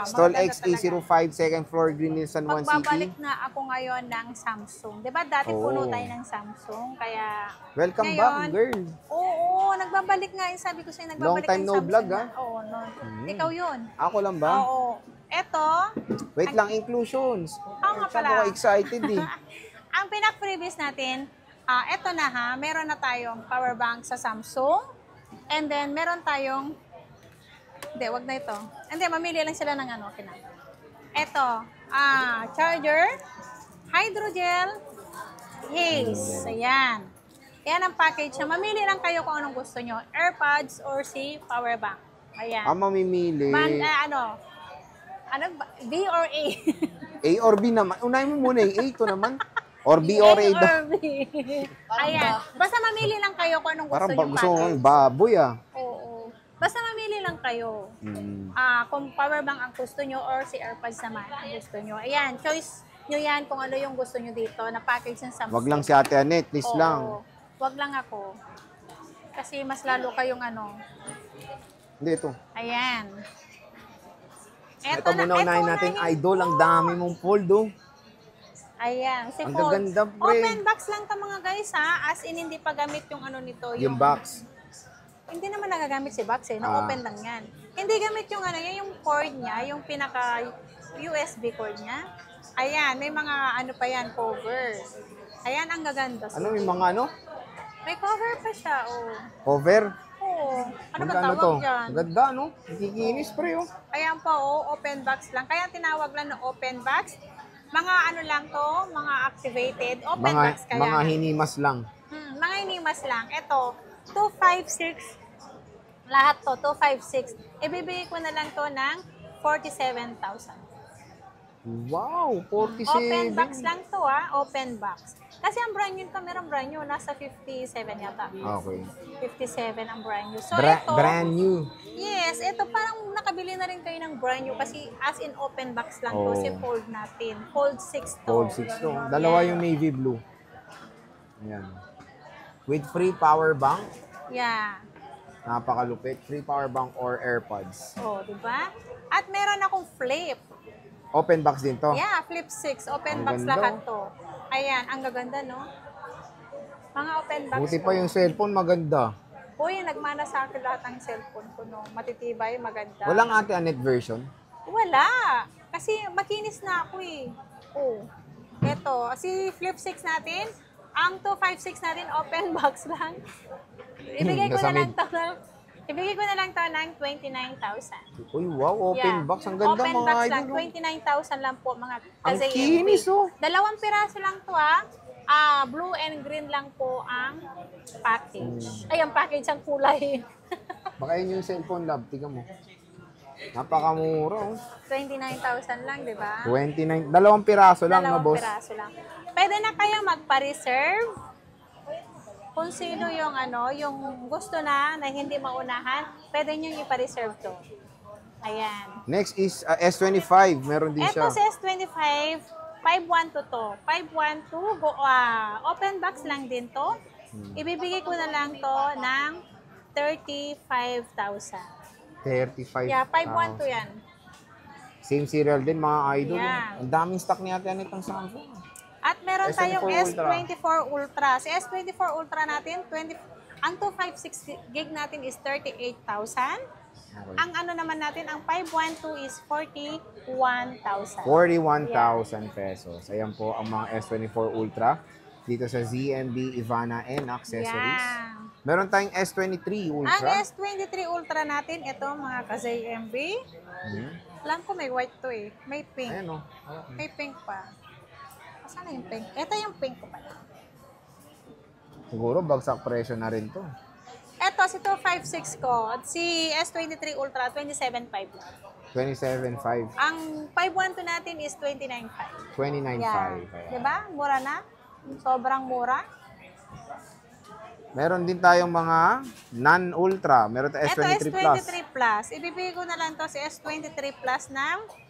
Stall maganda XA05, second floor, Green Hills, San Juan City. Magbabalik na ako ngayon ng Samsung. Diba dati puno tayo ng Samsung, kaya Welcome ngayon, back, girl. Oo, nagbabalik nga. Sabi ko sa'yo, Long nagbabalik time no Samsung vlog, na. ha? Oo, no. Ikaw yun. Ako lang ba? Oo. Eto. Wait lang, inclusions. Oo nga pala. Ako excited eh. Ang pinak-previous natin, eto na ha, meron na tayong power bank sa Samsung. And then, meron tayong, hindi, wag na ito. Hindi, mamili lang sila ng ano, Eto, charger, hydrogel, haze. Ayan. Yan ang package na. Mamili lang kayo kung anong gusto nyo. AirPods or si power bank. Ayan. Mamimili. B or A? A or B naman. Unahin mo muna yung A. Ito naman. Or B or A. or B. Ayan. Basta mamili lang kayo kung anong gusto Parang nyo package. gusto kong baboy Oo. Basta mamili lang kayo. Kung power bank ang gusto nyo or si AirPods naman ang gusto nyo. Ayan. Choice nyo yan kung ano yung gusto nyo dito na package ng Samsung. Wag lang si Ate Annette. Please lang. Wag lang ako. Kasi mas lalo kayong Hindi, ito. Ayan. Ito muna unahin natin, idol. Ang dami mong fold, oh. Ayan. Si Ang Fold. gaganda, pre. Open box lang to mga guys, ha? As in, hindi pa gamit yung nito. Yung box. Hindi naman nagagamit si box, eh. Na-open lang yan. Hindi gamit yung yung cord niya, yung pinaka USB cord niya. Ayan. May mga pa yan, cover. Ayan, ang gaganda. Ano, yung mga May cover pa siya, oh. Cover? Oo. Ano ba Magkano tawag to? dyan? Ganda, no? Nakikinis, pre, oh. Ayan po, open box lang. Kaya tinawag lang na open box. Mga lang to, mga activated. Open box kaya. Mga hinimas lang. Mga hinimas lang. Ito, 256. Lahat to, 256. Ibibigay ko na lang to ng 47,000. Wow, 47. Open box lang to, open box. Kasi ang brand new merong brand new, nasa 57 yata. Okay. 57 ang brand new. So Brand new. Yes, ito parang nakabili na rin kayo ng brand new kasi as in open box lang to, si Fold natin. Fold 6 to. Fold 6 to. Dalawa yung navy blue. Ayan. With free power bank. Yeah. Napakalupit. Free power bank or AirPods. Diba? At meron akong flip. Open box din to? Yeah, flip 6. Open box ganda, lahat to. Ayan, ang gaganda, no? Mga open box. Buti pa yung cellphone, maganda. Uy, nagmana sa akin lahat ng cellphone ko, no? Matitibay, maganda. Walang Ate Annette version? Wala. Kasi makinis na ako, eh. Ito, si flip 6 natin, ang 256 natin, open box lang. Ibigay ko na lang to ng 29,000. Uy, wow, open box. Ang ganda, open mga box idol. lang, 29,000 lang po, mga Ang kasi kinis, oh. 2 piraso lang to, blue and green lang po ang package. Ay, ang package, ang kulay. Baka yun yung cellphone, love. Tingnan mo. Napakamura, oh. 29,000 lang, di ba? 29. 2 piraso lang, no, boss? 2 piraso lang. Pwede na kayong magpa-reserve. Kung sino yung yung gusto na hindi maunahan, pwede nyo ipa-reserve to. Ayan. Next is S25. Meron din siya. Ito sa S25, 512 to. 512, open box lang din to. Ibibigay ko na lang to ng 35,000. 35. Yeah, 512 yan. Same serial din, mga idol. Yeah. Ang daming stock ni Ate Annette ang Samsung. At meron S24 tayong Ultra. S24 Ultra. Si S24 Ultra natin, ang 256 gig natin is 38,000. Okay. Ang naman natin, ang 512 is 41,000. 41,000 pesos. Ayan po ang mga S24 Ultra dito sa ZMB Ivana and Accessories. Yeah. Meron tayong S23 Ultra. Ang S23 Ultra natin, ito mga ka-ZMB. Alam ko may white to, eh. May pink. Ayan, oh. May pink pa. Saan yung pink? Ito yung pink ko pala. Siguro bagsak presyo na rin to. Ito, si 256 ko. Si S23 Ultra, 27.5 lang. 27.5. Ang 512 natin is 29.5. 29.5. Yeah. Diba? Mura na. Sobrang mura. Meron din tayong mga non-ultra. Meron tayong Ito, S23 Plus. S23 Plus. Ibibigay ko na lang to si S23 Plus ng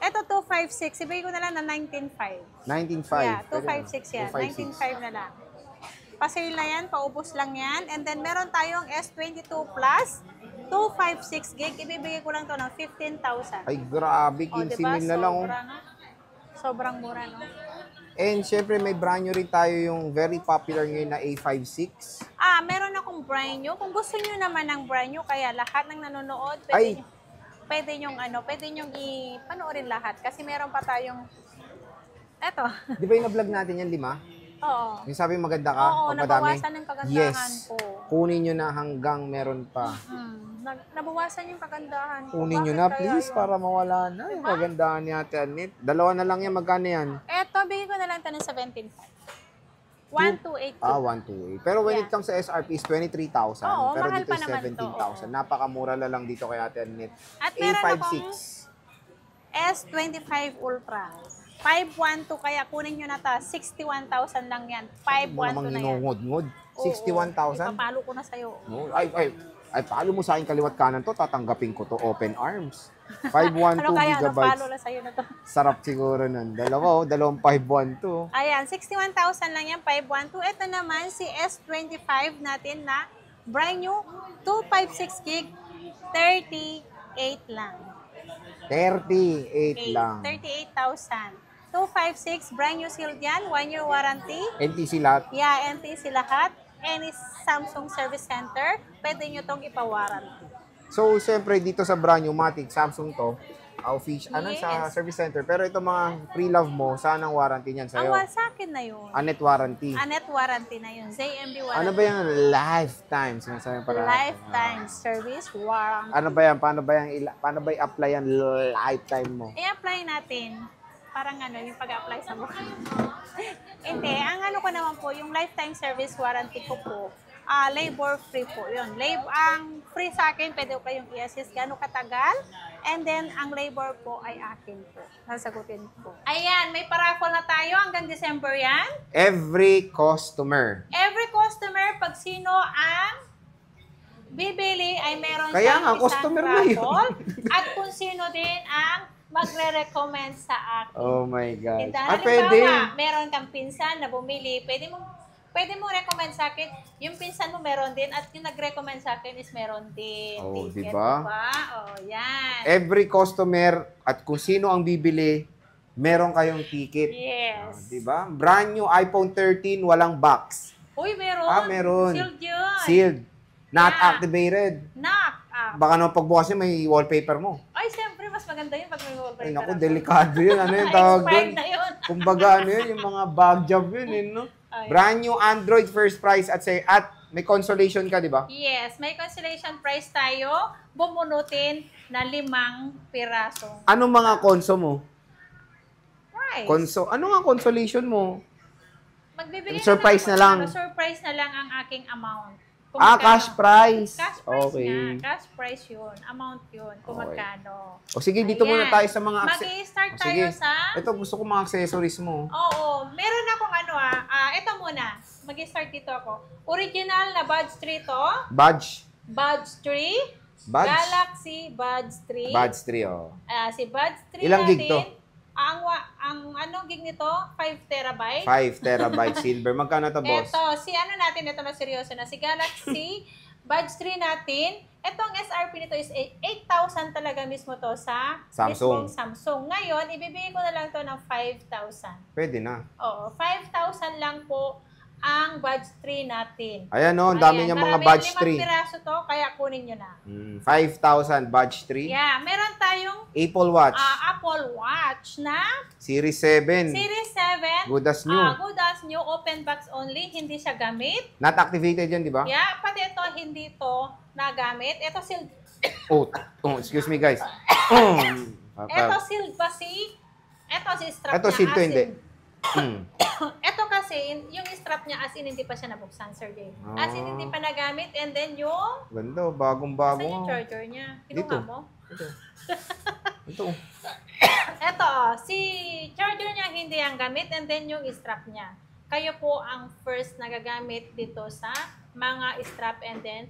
ito, 256. Ibigay ko na lang ng 19.5. 19.5. Yeah, 256 yan. 19.5 na lang. Pa-sale na yan, paubos lang yan. And then, meron tayong S22 Plus. 256 gig, ibibigay ko lang to ng 15,000. Ay, grabe, O, 15 diba? mil na lang. Oh. Sobra, no? Sobrang mura, no? And syempre, may brand new rin tayo yung very popular ngayon na A56. Meron akong brand new. Kung gusto nyo naman ng brand new, kaya lahat ng nanonood, Ay. pwede nyong i-panoorin lahat. Kasi meron pa tayong, eto. Di ba yung na-vlog natin yan, 5? Oo. Yung sabi maganda ka, Oo, pag madami. nabawasan ng kagandahan Yes. ko. Kunin nyo na hanggang meron pa. Nabawasan yung kagandahan ko. Kunin nyo Bakit na, kaya please, yun? para mawala na yung kagandahan ni Ate Annette. 2 na lang yan, magkano yan? Eto, bigay ko na lang ito ng 17,500. 1,282. 128. Pero when Yeah. it comes sa SRP is 23,000. Oo, Pero mahal dito pa is naman to, 17,000. Napakamura na lang dito kay Ate Annette. At meron A56. S25 Ultra. 512, kaya kunin nyo na ta. 61,000 lang yan. Mo 512 namang na yan. inungod-ngod. Oo, 61,000? Ipapalo ko na sa'yo. No, ay, palo mo sa akin kaliwat kanan to, tatanggapin ko to open arms. 512 Ano kaya? Ano gigabytes. palo na sa'yo na to? Sarap siguro nun. Dalawang 512. Ayan, 61,000 lang yan, 512. Ito naman si S25 natin na brand new, 256 gig, 38 lang. 38 lang. 38,000. 256, brand new sealed yan, 1-year warranty. NTC lahat. Yeah, NTC lahat. Any Samsung Service Center, pwede nyo tong ipawarranty. So, siyempre, dito sa brand new Matic, Samsung to, Yes. sa service center. Pero ito mga pre-love mo, saan ang warranty niyan sa'yo? Sa akin na yun. Anet warranty. Anet warranty na yun. ZMB warranty. Ano ba yung lifetime? Sinasabi para Lifetime service warranty. Ano ba yan? Paano ba i-apply yan lifetime mo? I-apply natin. Parang yung pag-apply sa mukha. Hindi, ang ko naman po, yung lifetime service warranty ko po, labor free po yun. Ang free sa akin, pwede ko kayong i-assist gano'ng katagal. And then, ang labor po ay akin po. Sasagutin po. Ayan, may paraffle na tayo hanggang December yan. Every customer. Every customer, pag sino ang bibili, ay meron Kaya siyang nga, isang customer na yun. raffle. At kung sino din ang magre-recommend sa akin. Oh my God. Halimbawa, Pwede. meron kang pinsan na bumili, pwede mo recommend sa akin, yung pinsan mo meron din, at yung nag-recommend sa akin is meron din. Oh, Ticket, diba? Oh, yan. Every customer at kung sino ang bibili, meron kayong ticket. Yes. Diba? Brand new iPhone 13, walang box. Uy, meron. Meron. Sealed yun. Sealed. Not Yeah. activated. Knock. Baka naman pagbukas niya, may wallpaper mo. Ay, siyempre, mas maganda yun pag may wallpaper. Ay, naku, ako. delikado yun. Ano yung tawag doon? Expired na yun. Kumbaga, yung mga bag job yun, no? Ay. Brand new Android first price at may consolation ka, di ba? Yes, may consolation price tayo. Bumunutin na 5 piraso. Anong mga konso mo? Price. Ano nga consolation mo? Magbibigay Surprise na lang. Surprise na lang ang aking amount. Kung Cash magkano. price. Cash price Okay. nga. Cash price yun. Amount yun. Kung Okay. magkano. O sige, dito muna Ayan. tayo sa mga Mag-i-start tayo Sige. sa... Ito, gusto ko mga accessories mo. Oo. Meron akong ito muna. Mag-i-start dito ako. Original na Buds 3 to. Badge. Buds 3. Badge. Galaxy Buds 3. Badge 3, oh. Si Buds 3 Ilang natin. gig to? Ang gig nito? 5 terabyte. 5 terabyte silver. Magkano to, boss? Ito, ito na seryoso na. Si Galaxy Buds 3 natin. Itong SRP nito is 8,000 talaga mismo to sa Samsung. mismong Samsung. Ngayon, ibibigay ko na lang to ng 5,000. Pwede na. Oo, 5,000 lang po ang Buds 3 natin. Ayan, no. Ang dami niyang mga Badge 5 3. piraso to, kaya kunin nyo na. 5,000 Badge 3. Yeah, meron tayong Apple Watch. Apple Watch na Series 7. Series 7. Good as new. Good as new, open box only, hindi siya gamit. Not activated yan, di ba? Yeah, pati ito, hindi to nagamit. Ito sealed, Excuse me, guys. ito sealed pa ito si strap Ito, niya. sealed to, as hindi. in- Ito kasi, yung strap niya as in hindi pa siya nabuksan, Sir Jay. As in hindi pa nagamit, and then yung, Ganda, bagong-bago. saan yung nga. charger niya? Dito. Kinuha mo? Ito. Ito, si charger niya hindi ang gamit, and then yung strap niya. Kayo po ang first nagagamit dito sa mga strap and then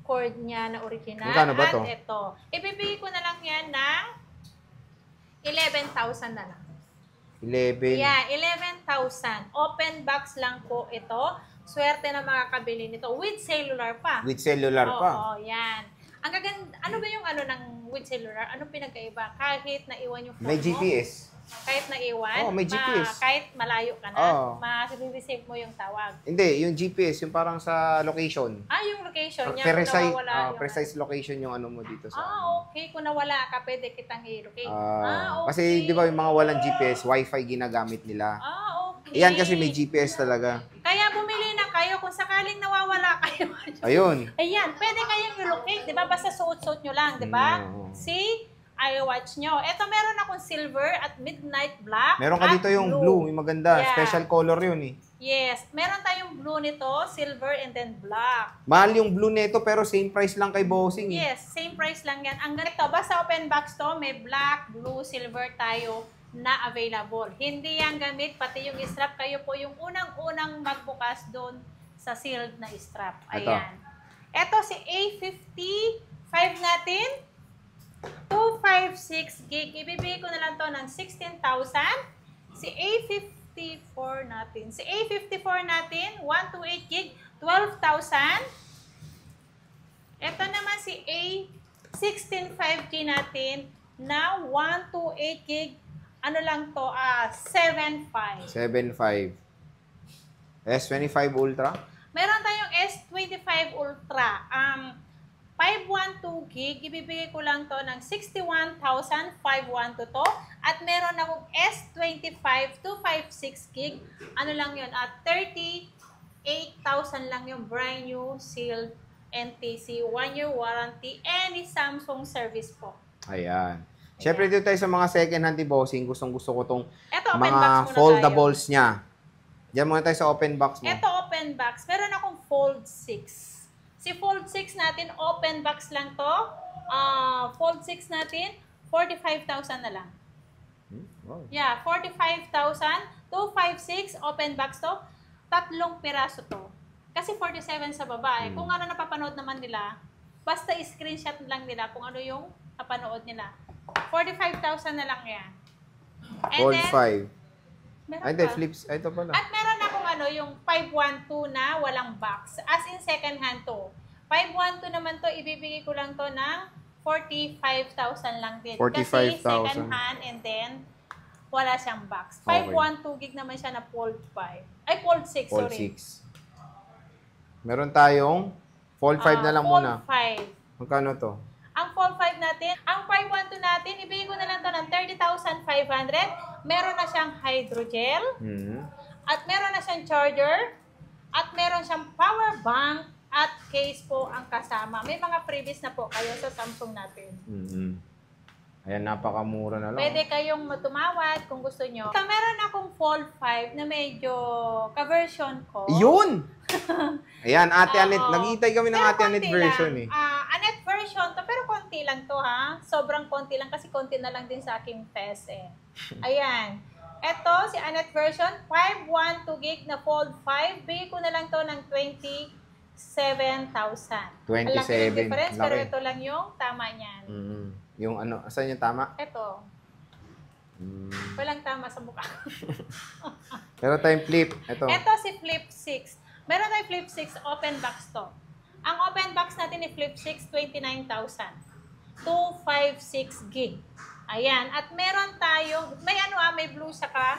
cord niya na original. Magkano ba to? At ito, ibibigay ko na lang yan ng 11,000 na lang. 11. Yeah, 11,000. Open box lang po ito. Swerte na makakabili nito with cellular pa. With cellular pa. Oo, yan. Ang gaganda, ano ba yung ano ng with cellular? Anong pinagkaiba? Kahit naiwan yung phone May mo, GPS. kahit naiwan, Oo, may GPS. kahit malayo ka na, Oo. ma-receive mo yung tawag. Hindi, yung GPS, yung parang sa location. Yung location niya, kung Precise, nawawala yung... precise location yung ano mo dito sa ano. Okay. Kung nawala ka, pwede kitang i-locate. Okay. Kasi di ba yung mga walang GPS, Wi-Fi ginagamit nila. Okay. Iyan kasi may GPS talaga. Kaya bumili na kayo kung sakaling nawawala kayo. Ayun. Ayan, pwede kayong i-locate, di ba? Basta suot-suot nyo lang, di ba? See? iWatch nyo. Ito meron akong silver at midnight black. Meron ka at dito yung blue, yung maganda. Yeah. Special color yun eh. Yes. Meron tayong blue nito, silver, and then black. Mahal yung blue nito pero same price lang kay Bossing eh. Yes, same price lang yan. Ang ganito, basta open box to, may black, blue, silver tayo na available. Hindi yan gamit, pati yung strap. Kayo po yung unang-unang magbukas doon sa sealed na strap. Ayan. Ito si A55 natin. 256 gig. Ibibigay ko na lang to ng 16,000. Si A54 natin. Si A54 natin, 128 gig, 12,000. Ito naman si A16 5G natin na 128 gig. Ano lang to? 7.5. 7.5. S25 Ultra. Meron tayong S25 Ultra. 512 gig, ibibigay ko lang to ng 61,512 to. At meron akong S25 256 gig. Ano lang yun? 38,000 lang yung brand new sealed NTC 1-year warranty. Any Samsung service po. Ayan. Siyempre dito tayo sa mga second hand Bossing. Gustong-gusto ko tong Ito, open box mga muna foldables niya. Diyan muna tayo sa open box mo. Ito, open box. Meron akong Fold 6. Si Fold 6 natin, open box lang to. Fold 6 natin, 45,000 na lang. Wow. Yeah, 45,000. 256, open box to. 3 piraso to. Kasi 47 sa baba. Kung ano napapanood naman nila, basta screenshot lang nila kung ano yung napanood nila. 45,000 na lang yan. And Fold then, 5. meron Ay, hindi, pa. flips. Ay, ito pala. At meron akong yung 512 na walang box. As in second hand to. 512 naman to, ibibigay ko lang to ng 45,000 lang din. 45,000. Kasi second hand and then wala siyang box. 512 gig naman siya na Fold 5. Ay, Fold 6, Fold sorry. 6. Meron tayong Fold 5 na lang muna. Fold 5. Magkano to? Ang Fold 5 natin, ang 512 natin, ibigay ko na lang to ng 30,500. Meron na siyang hydrogel. At meron na siyang charger, at meron siyang power bank, at case po ang kasama. May mga freebies na po kayo sa Samsung natin. Ayan, napakamura na lang. Pwede kayong tumawad kung gusto nyo. Ito, meron akong Fold 5 na medyo ka-version ko. Yun! Ayan, Ate Oo. Anet. Nag-iitay kami ng Pero Ate Anet konti version lang. eh. Anet version to, pero konti lang to ha. Sobrang konti lang kasi konti na lang din sa aking test eh. Ayan. Ito, si Anet version, 512 gig na Fold 5. Bigay ko na lang to ng 27,000. 27. Malaki yung difference, pero Laki. ito lang yung tama niyan. Yung ano, asan yung tama? Ito. Walang tama sa mukha. Meron tayong flip. Ito. Ito si Flip 6. Meron tayong Flip 6 open box to. Ang open box natin ni Flip 6, 29,000. 256 gig. Ayan. At meron tayo, may blue saka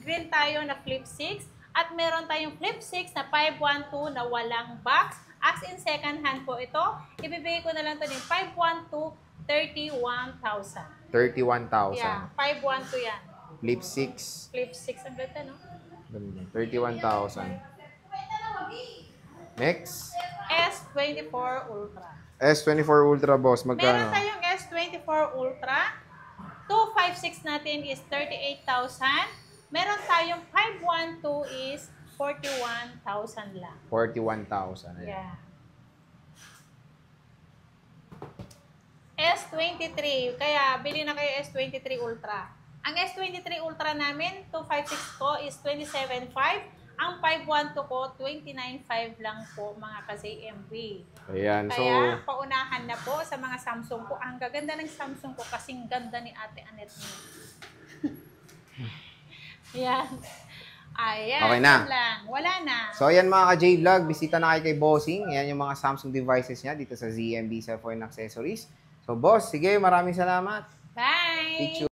green tayo na Flip 6. At meron tayong Flip 6 na 512 na walang box. As in second hand po ito. Ibibigay ko na lang ito din. 512, 31,000. 31,000. Yeah, 512 yan. Flip 6. Flip 6. Ang ganda, no? 31,000. Next. S24 Ultra. S24 Ultra, boss. Meron Magkano? tayong S24 Ultra. 256 natin is 38,000. Meron tayong 512 is 41,000 lang. 41,000. Ayan. Yeah. S23. Kaya, bili na kayo S23 Ultra. Ang S23 Ultra namin, 256 ko is 27,500. Ang 512 ko, 29,500 lang po mga ka-ZMB. Ayan. So, Kaya, paunahan na po sa mga Samsung ko. Ang gaganda ng Samsung ko kasing ganda ni Ate Anet niya. Yan. Ayan. Okay na. Yan lang. Wala na. So, ayan mga ka-J-Vlog, bisita na kayo kay Bossing. Ayan yung mga Samsung devices niya dito sa ZMB Cellphone Accessories. So, boss, sige, maraming salamat. Bye! Picture.